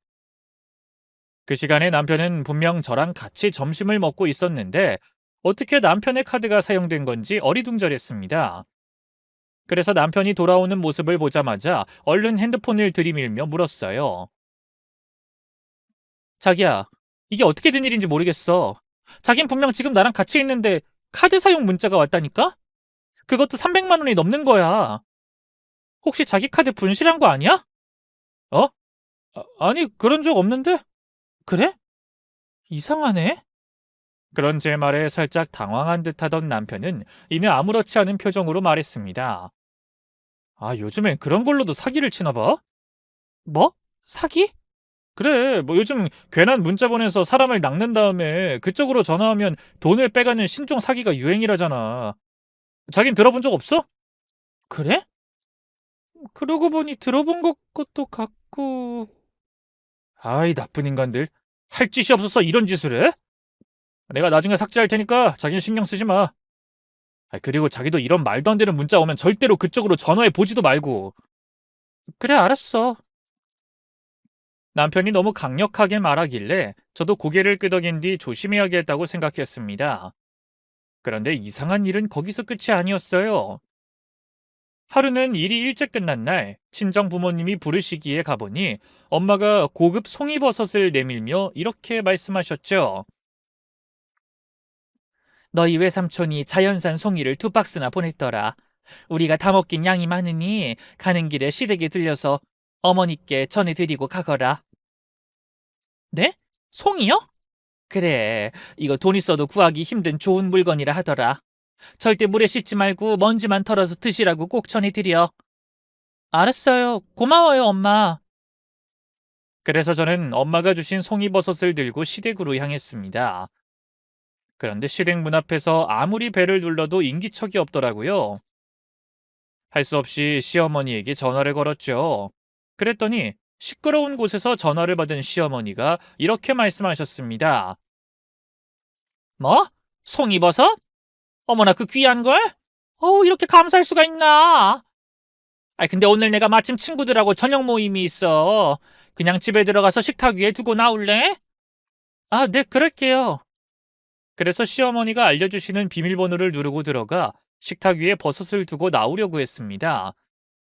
그 시간에 남편은 분명 저랑 같이 점심을 먹고 있었는데 어떻게 남편의 카드가 사용된 건지 어리둥절했습니다. 그래서 남편이 돌아오는 모습을 보자마자 얼른 핸드폰을 들이밀며 물었어요. 자기야, 이게 어떻게 된 일인지 모르겠어. 자긴 분명 지금 나랑 같이 있는데 카드 사용 문자가 왔다니까? 그것도 300만 원이 넘는 거야. 혹시 자기 카드 분실한 거 아니야? 어? 아니, 그런 적 없는데? 그래? 이상하네? 그런 제 말에 살짝 당황한 듯 하던 남편은 이내 아무렇지 않은 표정으로 말했습니다. 아, 요즘엔 그런 걸로도 사기를 치나 봐? 뭐? 사기? 그래, 뭐 요즘 괜한 문자 보내서 사람을 낚는 다음에 그쪽으로 전화하면 돈을 빼가는 신종 사기가 유행이라잖아. 자긴 들어본 적 없어? 그래? 그러고 보니 들어본 것도 같고. 아이, 나쁜 인간들. 할 짓이 없어서 이런 짓을 해? 내가 나중에 삭제할 테니까 자긴 신경 쓰지 마. 그리고 자기도 이런 말도 안 되는 문자 오면 절대로 그쪽으로 전화해 보지도 말고. 그래, 알았어. 남편이 너무 강력하게 말하길래 저도 고개를 끄덕인 뒤 조심해야겠다고 생각했습니다. 그런데 이상한 일은 거기서 끝이 아니었어요. 하루는 일이 일찍 끝난 날 친정 부모님이 부르시기에 가보니 엄마가 고급 송이버섯을 내밀며 이렇게 말씀하셨죠. 너희 외삼촌이 자연산 송이를 2박스나 보냈더라. 우리가 다 먹긴 양이 많으니 가는 길에 시댁에 들려서 어머니께 전해드리고 가거라. 네? 송이요? 그래, 이거 돈 있어도 구하기 힘든 좋은 물건이라 하더라. 절대 물에 씻지 말고 먼지만 털어서 드시라고 꼭 전해드려. 알았어요. 고마워요, 엄마. 그래서 저는 엄마가 주신 송이버섯을 들고 시댁으로 향했습니다. 그런데 시댁 문 앞에서 아무리 배를 눌러도 인기척이 없더라고요. 할 수 없이 시어머니에게 전화를 걸었죠. 그랬더니 시끄러운 곳에서 전화를 받은 시어머니가 이렇게 말씀하셨습니다. 뭐? 송이버섯? 어머나 그 귀한 걸? 어우, 이렇게 감사할 수가 있나? 근데 오늘 내가 마침 친구들하고 저녁 모임이 있어. 그냥 집에 들어가서 식탁 위에 두고 나올래? 아, 네, 그럴게요. 그래서 시어머니가 알려주시는 비밀번호를 누르고 들어가 식탁 위에 버섯을 두고 나오려고 했습니다.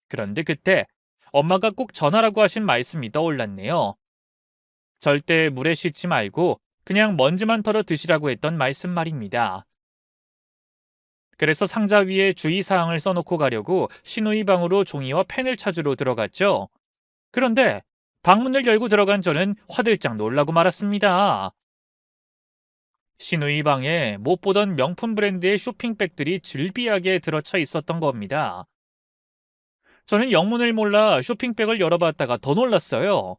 그런데 그때 엄마가 꼭 전하라고 하신 말씀이 떠올랐네요. 절대 물에 씻지 말고 그냥 먼지만 털어 드시라고 했던 말씀 말입니다. 그래서 상자 위에 주의사항을 써놓고 가려고 시누이 방으로 종이와 펜을 찾으러 들어갔죠. 그런데 방문을 열고 들어간 저는 화들짝 놀라고 말았습니다. 시누이 방에 못 보던 명품 브랜드의 쇼핑백들이 즐비하게 들어차 있었던 겁니다. 저는 영문을 몰라 쇼핑백을 열어봤다가 더 놀랐어요.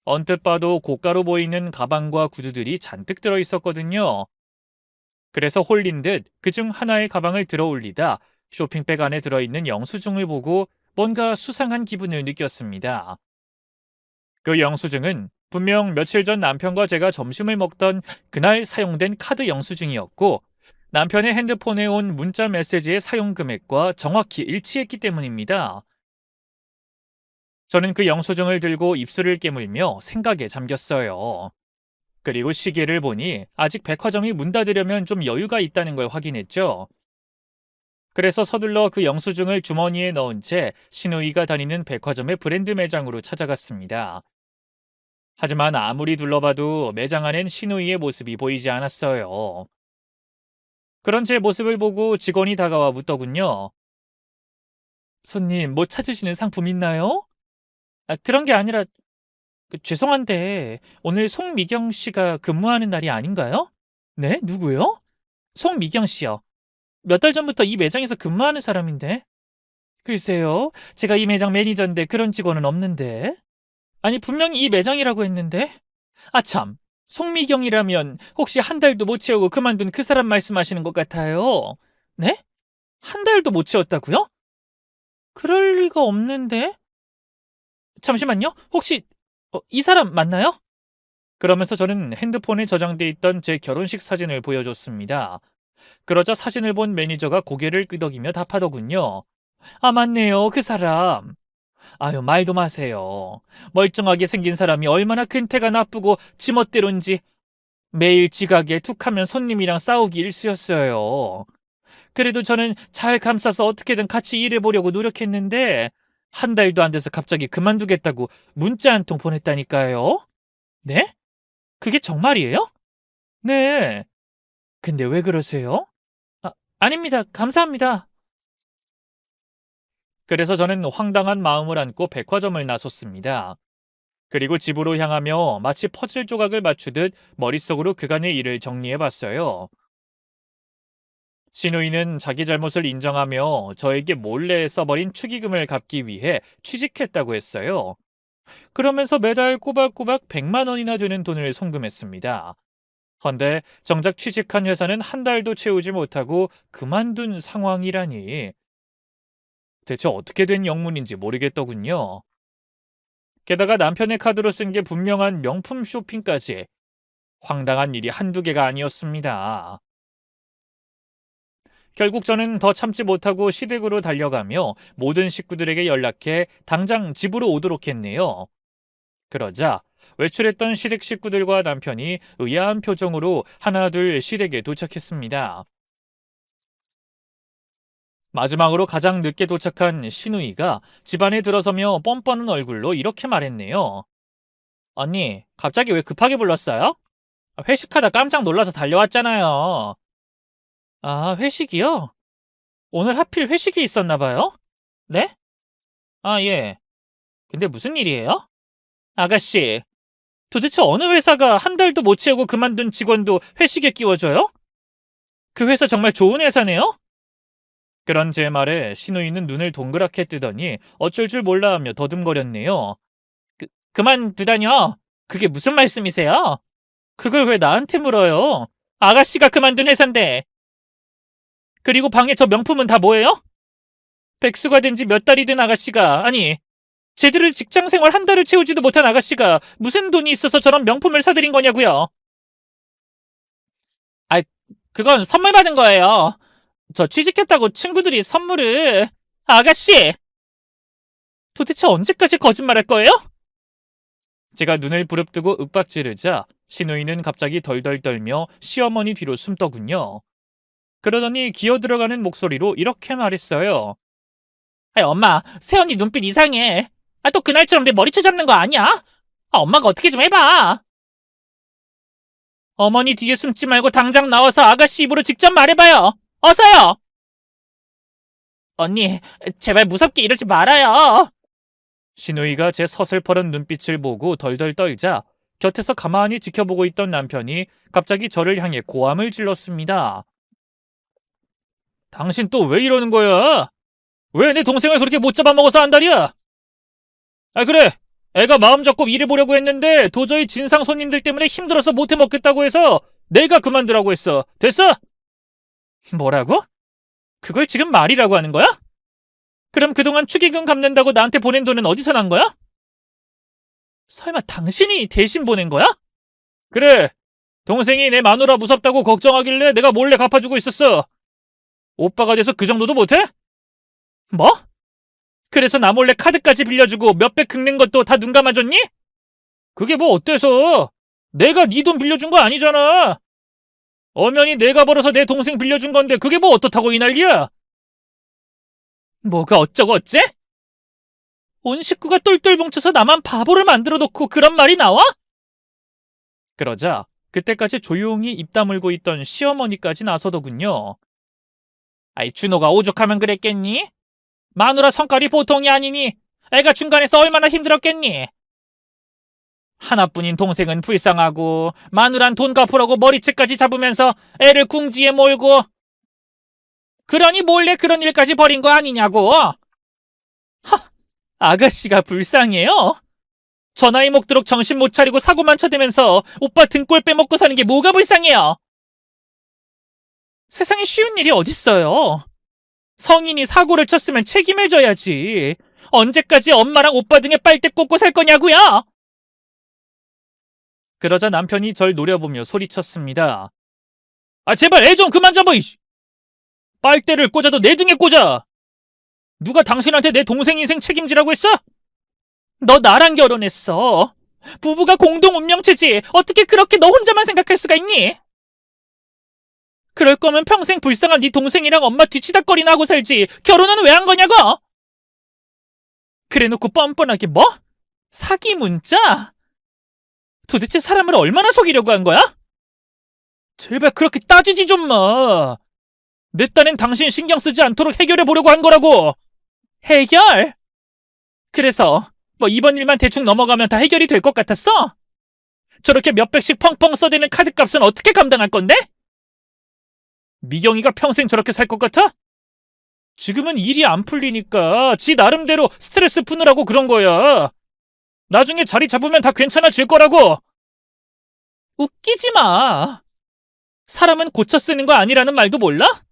언뜻 봐도 고가로 보이는 가방과 구두들이 잔뜩 들어 있었거든요. 그래서 홀린 듯 그중 하나의 가방을 들어 올리다 쇼핑백 안에 들어있는 영수증을 보고 뭔가 수상한 기분을 느꼈습니다. 그 영수증은 분명 며칠 전 남편과 제가 점심을 먹던 그날 사용된 카드 영수증이었고 남편의 핸드폰에 온 문자 메시지의 사용 금액과 정확히 일치했기 때문입니다. 저는 그 영수증을 들고 입술을 깨물며 생각에 잠겼어요. 그리고 시계를 보니 아직 백화점이 문 닫으려면 좀 여유가 있다는 걸 확인했죠. 그래서 서둘러 그 영수증을 주머니에 넣은 채 신우이가 다니는 백화점의 브랜드 매장으로 찾아갔습니다. 하지만 아무리 둘러봐도 매장 안엔 신우이의 모습이 보이지 않았어요. 그런 제 모습을 보고 직원이 다가와 묻더군요. 손님, 뭐 찾으시는 상품 있나요? 그런 게 아니라 죄송한데 오늘 송미경 씨가 근무하는 날이 아닌가요? 네? 누구요? 송미경 씨요. 몇 달 전부터 이 매장에서 근무하는 사람인데. 글쎄요. 제가 이 매장 매니저인데 그런 직원은 없는데. 아니, 분명히 이 매장이라고 했는데. 참. 송미경이라면 혹시 한 달도 못 채우고 그만둔 그 사람 말씀하시는 것 같아요. 네? 한 달도 못 채웠다고요? 그럴 리가 없는데. 잠시만요. 혹시 이 사람 맞나요? 그러면서 저는 핸드폰에 저장돼 있던 제 결혼식 사진을 보여줬습니다. 그러자 사진을 본 매니저가 고개를 끄덕이며 답하더군요. 맞네요. 그 사람. 아유, 말도 마세요. 멀쩡하게 생긴 사람이 얼마나 근태가 나쁘고 지멋대로인지 매일 지각에 툭하면 손님이랑 싸우기 일쑤였어요. 그래도 저는 잘 감싸서 어떻게든 같이 일해보려고 노력했는데 한 달도 안 돼서 갑자기 그만두겠다고 문자 한 통 보냈다니까요. 네? 그게 정말이에요? 네. 근데 왜 그러세요? 아닙니다. 감사합니다. 그래서 저는 황당한 마음을 안고 백화점을 나섰습니다. 그리고 집으로 향하며 마치 퍼즐 조각을 맞추듯 머릿속으로 그간의 일을 정리해봤어요. 신우이는 자기 잘못을 인정하며 저에게 몰래 써버린 축의금을 갚기 위해 취직했다고 했어요. 그러면서 매달 꼬박꼬박 100만 원이나 되는 돈을 송금했습니다. 헌데 정작 취직한 회사는 한 달도 채우지 못하고 그만둔 상황이라니 대체 어떻게 된 영문인지 모르겠더군요. 게다가 남편의 카드로 쓴 게 분명한 명품 쇼핑까지 황당한 일이 한두 개가 아니었습니다. 결국 저는 더 참지 못하고 시댁으로 달려가며 모든 식구들에게 연락해 당장 집으로 오도록 했네요. 그러자 외출했던 시댁 식구들과 남편이 의아한 표정으로 하나둘 시댁에 도착했습니다. 마지막으로 가장 늦게 도착한 신우이가 집안에 들어서며 뻔뻔한 얼굴로 이렇게 말했네요. 언니, 갑자기 왜 급하게 불렀어요? 회식하다 깜짝 놀라서 달려왔잖아요. 회식이요? 오늘 하필 회식이 있었나 봐요? 네? 예. 근데 무슨 일이에요? 아가씨, 도대체 어느 회사가 한 달도 못 채우고 그만둔 직원도 회식에 끼워줘요? 그 회사 정말 좋은 회사네요? 그런 제 말에 신우이는 눈을 동그랗게 뜨더니 어쩔 줄 몰라 하며 더듬거렸네요. 그만두다뇨? 그게 무슨 말씀이세요? 그걸 왜 나한테 물어요? 아가씨가 그만둔 회사인데. 그리고 방에 저 명품은 다 뭐예요? 백수가 된 지 몇 달이 된 아가씨가, 아니, 제대로 직장 생활 한 달을 채우지도 못한 아가씨가 무슨 돈이 있어서 저런 명품을 사드린 거냐고요? 아, 그건 선물 받은 거예요. 저 취직했다고 친구들이 선물을. 아가씨! 도대체 언제까지 거짓말할 거예요? 제가 눈을 부릅뜨고 윽박지르자 신우이는 갑자기 덜덜 떨며 시어머니 뒤로 숨더군요. 그러더니 기어들어가는 목소리로 이렇게 말했어요. 엄마, 새언니 눈빛 이상해. 또 그날처럼 내 머리채 잡는 거 아니야? 엄마가 어떻게 좀 해봐. 어머니 뒤에 숨지 말고 당장 나와서 아가씨 입으로 직접 말해봐요. 어서요! 언니, 제발 무섭게 이러지 말아요. 신우이가 제 서슬퍼런 눈빛을 보고 덜덜 떨자 곁에서 가만히 지켜보고 있던 남편이 갑자기 저를 향해 고함을 질렀습니다. 당신 또 왜 이러는 거야? 왜 내 동생을 그렇게 못 잡아먹어서 안달이야? 그래. 애가 마음 잡고 일해보려고 했는데 도저히 진상 손님들 때문에 힘들어서 못해 먹겠다고 해서 내가 그만두라고 했어. 됐어? 뭐라고? 그걸 지금 말이라고 하는 거야? 그럼 그동안 축의금 갚는다고 나한테 보낸 돈은 어디서 난 거야? 설마 당신이 대신 보낸 거야? 그래. 동생이 내 마누라 무섭다고 걱정하길래 내가 몰래 갚아주고 있었어. 오빠가 돼서 그 정도도 못해? 뭐? 그래서 나 몰래 카드까지 빌려주고 몇백 긁는 것도 다 눈 감아줬니? 그게 뭐 어때서? 내가 네 돈 빌려준 거 아니잖아. 엄연히 내가 벌어서 내 동생 빌려준 건데 그게 뭐 어떻다고 이 난리야? 뭐가 어쩌고 어째? 온 식구가 똘똘 뭉쳐서 나만 바보를 만들어 놓고 그런 말이 나와? 그러자 그때까지 조용히 입 다물고 있던 시어머니까지 나서더군요. 아이, 준호가 오죽하면 그랬겠니? 마누라 성깔이 보통이 아니니 애가 중간에서 얼마나 힘들었겠니? 하나뿐인 동생은 불쌍하고 마누란 돈 갚으라고 머리채까지 잡으면서 애를 궁지에 몰고, 그러니 몰래 그런 일까지 벌인 거 아니냐고. 아가씨가 불쌍해요? 저 나이 먹도록 정신 못 차리고 사고만 쳐대면서 오빠 등골 빼먹고 사는 게 뭐가 불쌍해요? 세상에 쉬운 일이 어딨어요. 성인이 사고를 쳤으면 책임을 져야지. 언제까지 엄마랑 오빠 등에 빨대 꽂고 살 거냐고요? 그러자 남편이 절 노려보며 소리쳤습니다. 아, 제발 애 좀 그만 잡아. 빨대를 꽂아도 내 등에 꽂아. 누가 당신한테 내 동생 인생 책임지라고 했어? 너 나랑 결혼했어. 부부가 공동 운명체지. 어떻게 그렇게 너 혼자만 생각할 수가 있니? 그럴 거면 평생 불쌍한 네 동생이랑 엄마 뒤치다꺼리나 하고 살지. 결혼은 왜 한 거냐고? 그래놓고 뻔뻔하게 뭐? 사기 문자? 도대체 사람을 얼마나 속이려고 한 거야? 제발 그렇게 따지지 좀 마. 내 딴엔 당신 신경 쓰지 않도록 해결해 보려고 한 거라고. 해결? 그래서 뭐 이번 일만 대충 넘어가면 다 해결이 될 것 같았어? 저렇게 몇백씩 펑펑 써대는 카드값은 어떻게 감당할 건데? 미경이가 평생 저렇게 살 것 같아? 지금은 일이 안 풀리니까 지 나름대로 스트레스 푸느라고 그런 거야. 나중에 자리 잡으면 다 괜찮아질 거라고. 웃기지 마. 사람은 고쳐 쓰는 거 아니라는 말도 몰라?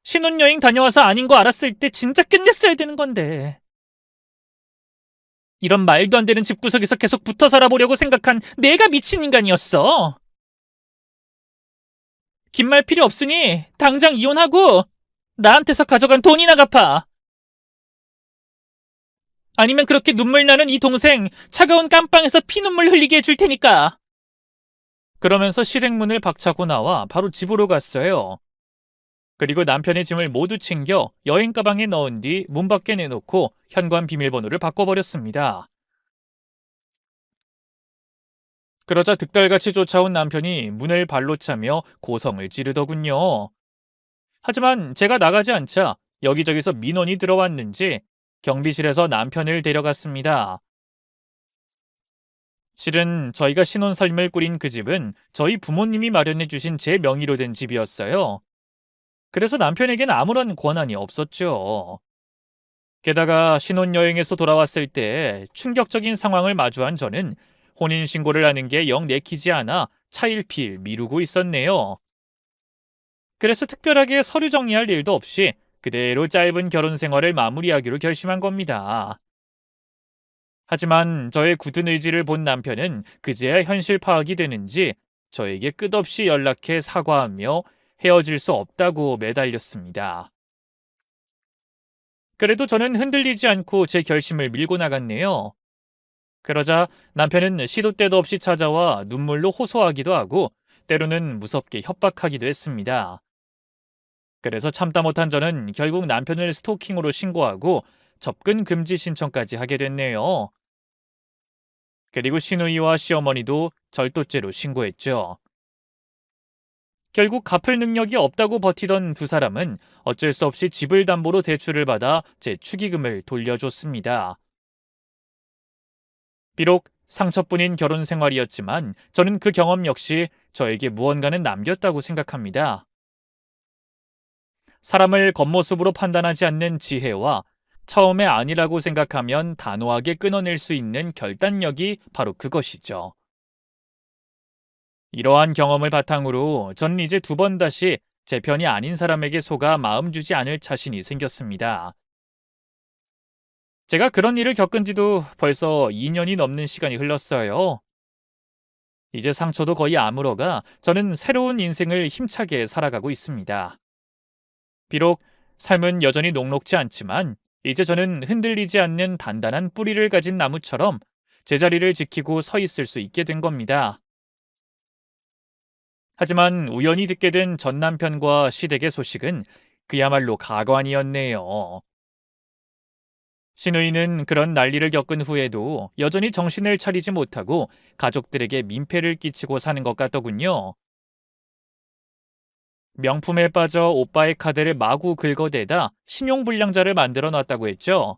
신혼여행 다녀와서 아닌 거 알았을 때 진짜 끝냈어야 되는 건데. 이런 말도 안 되는 집구석에서 계속 붙어 살아보려고 생각한 내가 미친 인간이었어. 긴 말 필요 없으니 당장 이혼하고 나한테서 가져간 돈이나 갚아. 아니면 그렇게 눈물 나는 이 동생 차가운 깜빵에서 피눈물 흘리게 해줄 테니까. 그러면서 실행문을 박차고 나와 바로 집으로 갔어요. 그리고 남편의 짐을 모두 챙겨 여행 가방에 넣은 뒤 문 밖에 내놓고 현관 비밀번호를 바꿔버렸습니다. 그러자 득달같이 쫓아온 남편이 문을 발로 차며 고성을 지르더군요. 하지만 제가 나가지 않자 여기저기서 민원이 들어왔는지 경비실에서 남편을 데려갔습니다. 실은 저희가 신혼살림을 꾸린 그 집은 저희 부모님이 마련해주신 제 명의로 된 집이었어요. 그래서 남편에겐 아무런 권한이 없었죠. 게다가 신혼여행에서 돌아왔을 때 충격적인 상황을 마주한 저는 혼인신고를 하는 게 영 내키지 않아 차일피일 미루고 있었네요. 그래서 특별하게 서류 정리할 일도 없이 그대로 짧은 결혼 생활을 마무리하기로 결심한 겁니다. 하지만 저의 굳은 의지를 본 남편은 그제야 현실 파악이 되는지 저에게 끝없이 연락해 사과하며 헤어질 수 없다고 매달렸습니다. 그래도 저는 흔들리지 않고 제 결심을 밀고 나갔네요. 그러자 남편은 시도 때도 없이 찾아와 눈물로 호소하기도 하고 때로는 무섭게 협박하기도 했습니다. 그래서 참다 못한 저는 결국 남편을 스토킹으로 신고하고 접근 금지 신청까지 하게 됐네요. 그리고 시누이와 시어머니도 절도죄로 신고했죠. 결국 갚을 능력이 없다고 버티던 두 사람은 어쩔 수 없이 집을 담보로 대출을 받아 제 축의금을 돌려줬습니다. 비록 상처뿐인 결혼 생활이었지만 저는 그 경험 역시 저에게 무언가는 남겼다고 생각합니다. 사람을 겉모습으로 판단하지 않는 지혜와 처음에 아니라고 생각하면 단호하게 끊어낼 수 있는 결단력이 바로 그것이죠. 이러한 경험을 바탕으로 저는 이제 두 번 다시 제 편이 아닌 사람에게 속아 마음 주지 않을 자신이 생겼습니다. 제가 그런 일을 겪은 지도 벌써 2년이 넘는 시간이 흘렀어요. 이제 상처도 거의 아물어가 저는 새로운 인생을 힘차게 살아가고 있습니다. 비록 삶은 여전히 녹록지 않지만 이제 저는 흔들리지 않는 단단한 뿌리를 가진 나무처럼 제자리를 지키고 서 있을 수 있게 된 겁니다. 하지만 우연히 듣게 된 전 남편과 시댁의 소식은 그야말로 가관이었네요. 신우이는 그런 난리를 겪은 후에도 여전히 정신을 차리지 못하고 가족들에게 민폐를 끼치고 사는 것 같더군요. 명품에 빠져 오빠의 카드를 마구 긁어대다 신용불량자를 만들어 놨다고 했죠.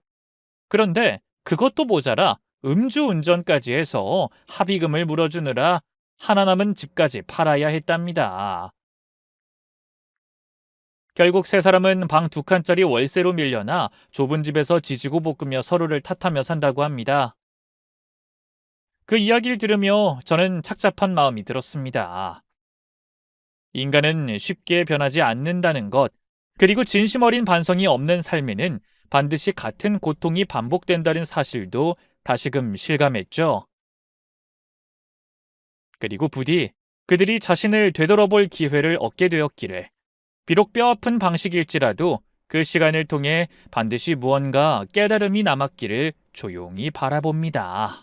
그런데 그것도 모자라 음주운전까지 해서 합의금을 물어주느라 하나 남은 집까지 팔아야 했답니다. 결국 세 사람은 방 2칸짜리 월세로 밀려나 좁은 집에서 지지고 볶으며 서로를 탓하며 산다고 합니다. 그 이야기를 들으며 저는 착잡한 마음이 들었습니다. 인간은 쉽게 변하지 않는다는 것, 그리고 진심 어린 반성이 없는 삶에는 반드시 같은 고통이 반복된다는 사실도 다시금 실감했죠. 그리고 부디 그들이 자신을 되돌아볼 기회를 얻게 되었기를, 비록 뼈아픈 방식일지라도 그 시간을 통해 반드시 무언가 깨달음이 남았기를 조용히 바라봅니다.